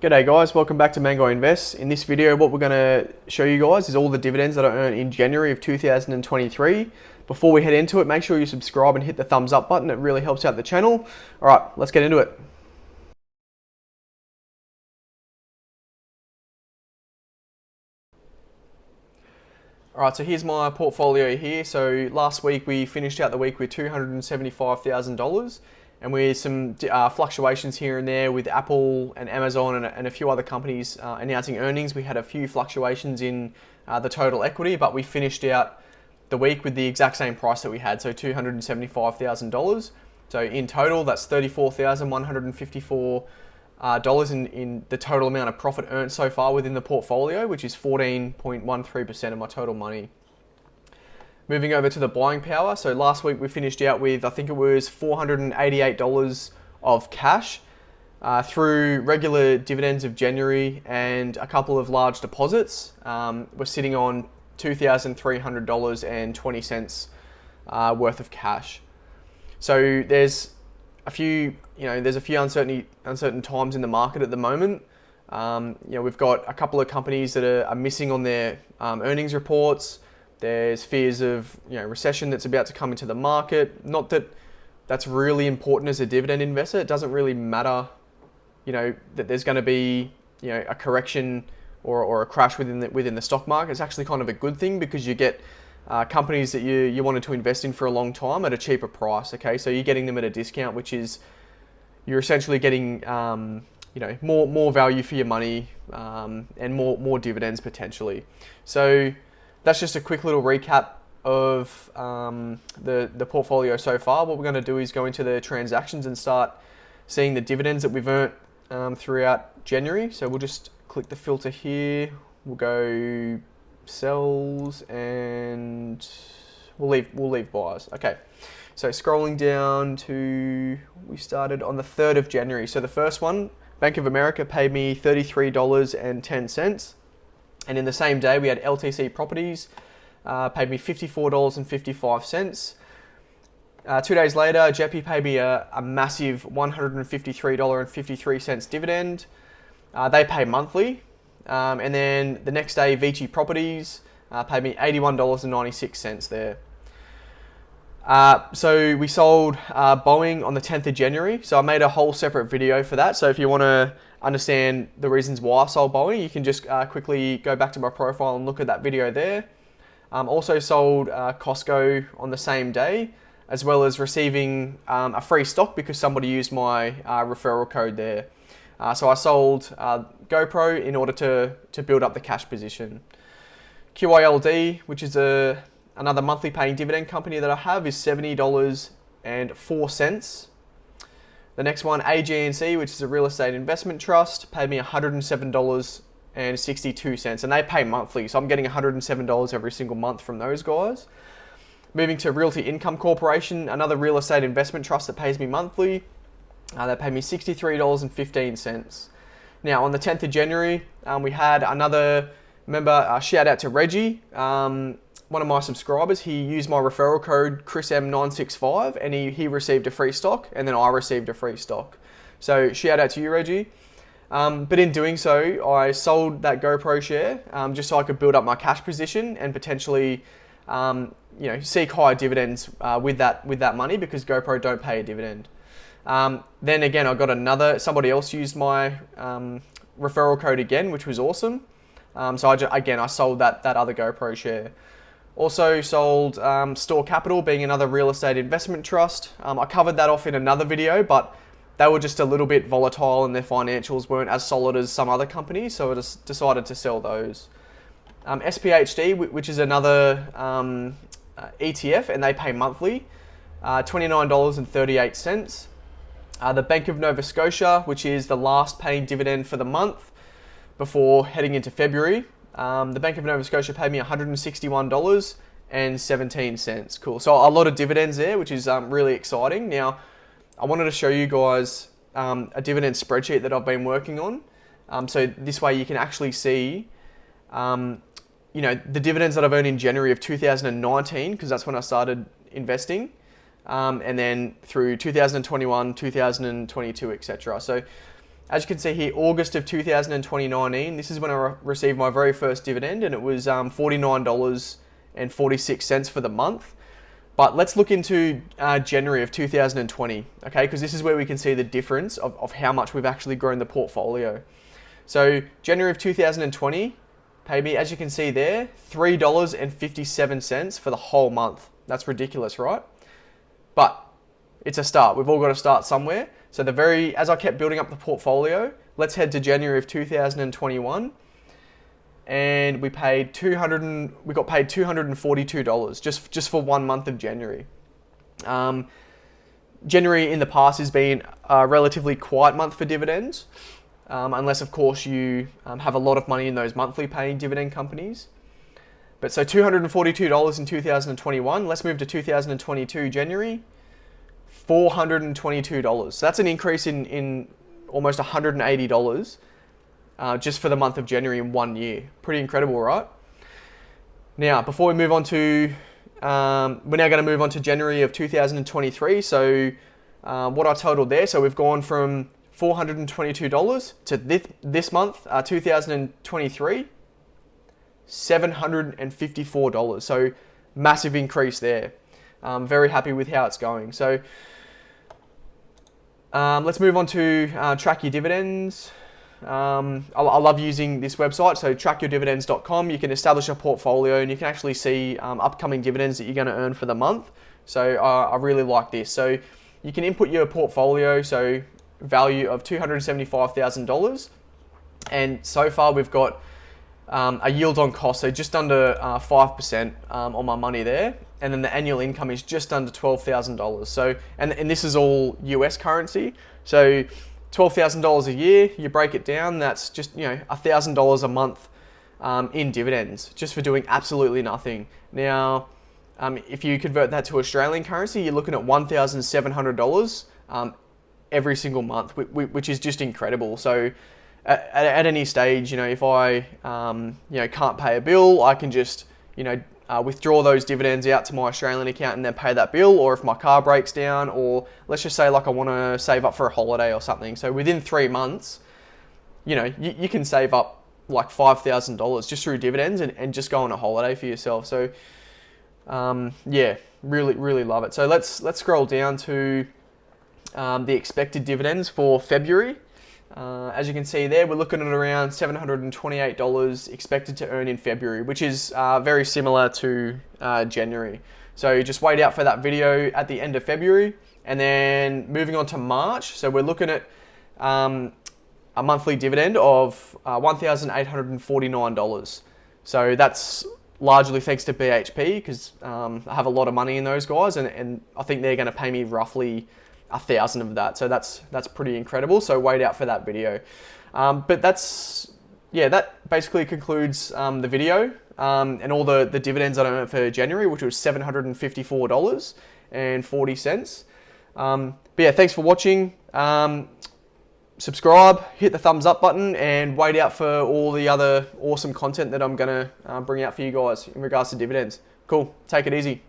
G'day guys, welcome back to Mango Invest. In this video, what we're going to show you guys is all the dividends that I earned in January of 2023. Before we head into it, make sure you subscribe and hit the thumbs up button. It really helps out the channel. All right, let's get into it. All right, so here's my portfolio here. So last week we finished out the week with $275,000. And with some fluctuations here and there with Apple and Amazon and a few other companies announcing earnings, we had a few fluctuations in the total equity, but we finished out the week with the exact same price that we had, so $275,000. So in total, that's $34,154 in the total amount of profit earned so far within the portfolio, which is 14.13% of my total money. Moving over to the buying power. So last week we finished out with, I think it was $488 of cash through regular dividends of January and a couple of large deposits. We're sitting on $2,300.20 worth of cash. So there's a few uncertain times in the market at the moment. We've got a couple of companies that are missing on their earnings reports. There's fears of recession that's about to come into the market. Not that that's really important as a dividend investor. It doesn't really matter, that there's going to be a correction or a crash within the stock market. It's actually kind of a good thing because you get companies that you wanted to invest in for a long time at a cheaper price. Okay, so you're getting them at a discount, which is you're essentially getting more value for your money and more dividends potentially. So that's just a quick little recap of the portfolio so far. What we're going to do is go into the transactions and start seeing the dividends that we've earned throughout January. So we'll just click the filter here. We'll go sells and we'll leave buyers. Okay. So scrolling down to, we started on the 3rd of January. So the first one, Bank of America paid me $33.10. And in the same day, we had LTC Properties, paid me $54.55. 2 days later, JEPI paid me a massive $153.53 dividend. They pay monthly. And then the next day, Vici Properties paid me $81.96 there. So we sold Boeing on the 10th of January. So I made a whole separate video for that. So if you want to understand the reasons why I sold Boeing, you can just quickly go back to my profile and look at that video there. Also sold Costco on the same day, as well as receiving a free stock because somebody used my referral code there. So I sold GoPro in order to build up the cash position. QILD, which is another monthly paying dividend company that I have, is $70.04. The next one, AGNC, which is a real estate investment trust, paid me $107.62, and they pay monthly, so I'm getting $107 every single month from those guys. Moving to Realty Income Corporation, another real estate investment trust that pays me monthly. They pay me $63.15. Now, on the 10th of January, we had another member, shout out to Reggie, one of my subscribers. He used my referral code ChrisM965 and he received a free stock, and then I received a free stock. So shout out to you, Reggie. But in doing so, I sold that GoPro share just so I could build up my cash position and potentially seek higher dividends with that money because GoPro don't pay a dividend. Then again, I got somebody else used my referral code again, which was awesome. So I sold that other GoPro share. Also sold Store Capital, being another real estate investment trust. I covered that off in another video, but they were just a little bit volatile and their financials weren't as solid as some other companies, so I just decided to sell those. SPHD, which is another ETF, and they pay monthly, $29.38. The Bank of Nova Scotia, which is the last paying dividend for the month before heading into February. The Bank of Nova Scotia paid me $161.17. Cool. So a lot of dividends there, which is really exciting. Now, I wanted to show you guys a dividend spreadsheet that I've been working on. So this way you can actually see, the dividends that I've earned in January of 2019, because that's when I started investing. And then through 2021, 2022, etc. So As you can see here, August of 2019, this is when I received my very first dividend, and it was $49.46 for the month. But let's look into January of 2020, okay? Because this is where we can see the difference of how much we've actually grown the portfolio. So January of 2020 paid me, as you can see there, $3.57 for the whole month. That's ridiculous, right? But it's a start. We've all got to start somewhere. So as I kept building up the portfolio, let's head to January of 2021. And we got paid $242 just for 1 month of January. January in the past has been a relatively quiet month for dividends, unless of course you have a lot of money in those monthly paying dividend companies. But so $242 in 2021. Let's move to 2022 January. $422. So that's an increase in almost $180 just for the month of January in 1 year. Pretty incredible, right? Now, before we move on to, we're now going to move on to January of 2023. So what I totaled there, so we've gone from $422 to this month, 2023, $754. So massive increase there. Very happy with how it's going. So let's move on to track your dividends. I love using this website, so trackyourdividends.com. You can establish a portfolio and you can actually see upcoming dividends that you're going to earn for the month. So I really like this. So you can input your portfolio, so value of $275,000. And so far we've got a yield on cost, so just under 5% on my money there. And then the annual income is just under $12,000. So, and this is all US currency. So $12,000 a year, you break it down, that's just, $1,000 a month in dividends, just for doing absolutely nothing. Now, if you convert that to Australian currency, you're looking at $1,700 every single month, which is just incredible. So at any stage, if I can't pay a bill, I can just withdraw those dividends out to my Australian account and then pay that bill. Or if my car breaks down, or let's just say like I want to save up for a holiday or something, so within 3 months, you can save up like $5,000 just through dividends and just go on a holiday for yourself. So yeah, really love it. So let's scroll down to the expected dividends for February. As you can see there, we're looking at around $728 expected to earn in February, which is very similar to January. So just wait out for that video at the end of February. And then moving on to March, so we're looking at a monthly dividend of $1,849. So that's largely thanks to BHP, because I have a lot of money in those guys, and I think they're going to pay me roughly 1,000 of that. So that's pretty incredible. So wait out for that video. But that basically concludes the video and all the dividends that I earned for January, which was $754.40. But yeah, thanks for watching. Subscribe, hit the thumbs up button, and wait out for all the other awesome content that I'm going to bring out for you guys in regards to dividends. Cool. Take it easy.